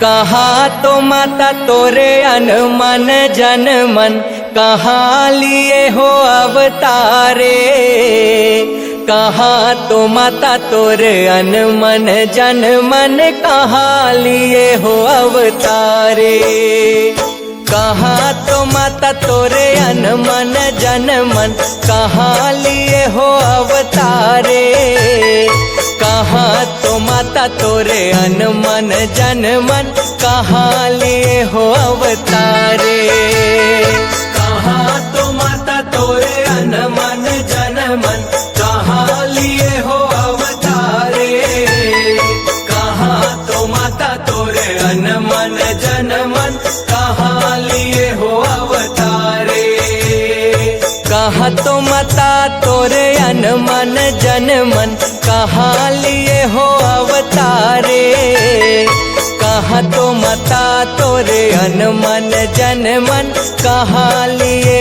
कहाँ तो माता तोरे अनुमन जन मन, कहाँ लिए हो अवतारे। कहाँ तो माता तोरे अनुमन जन मन, कहाँ लिए हो अवतारे। कहाँ तो माता तोरे अनुमन जन मन, कहाँ लिए हो अवतारे। कहाँ तो माता तोरे अनुमन जन मन, कहाँ लिए हो अवतारे। कहाँ तो माता तोरे अनुमन जन मन, कहाँ लिए हो अवतारे। कहाँ तो माता तोरे अनुमन जन मन, कहाँ लिए हो अवतारे। कहाँ तो माता तोरे अनुमन जन मन, कहाँ लिए हो अवतारे। कहाँ तो माता तोरे अनुमन जन मन, कहाँ लिए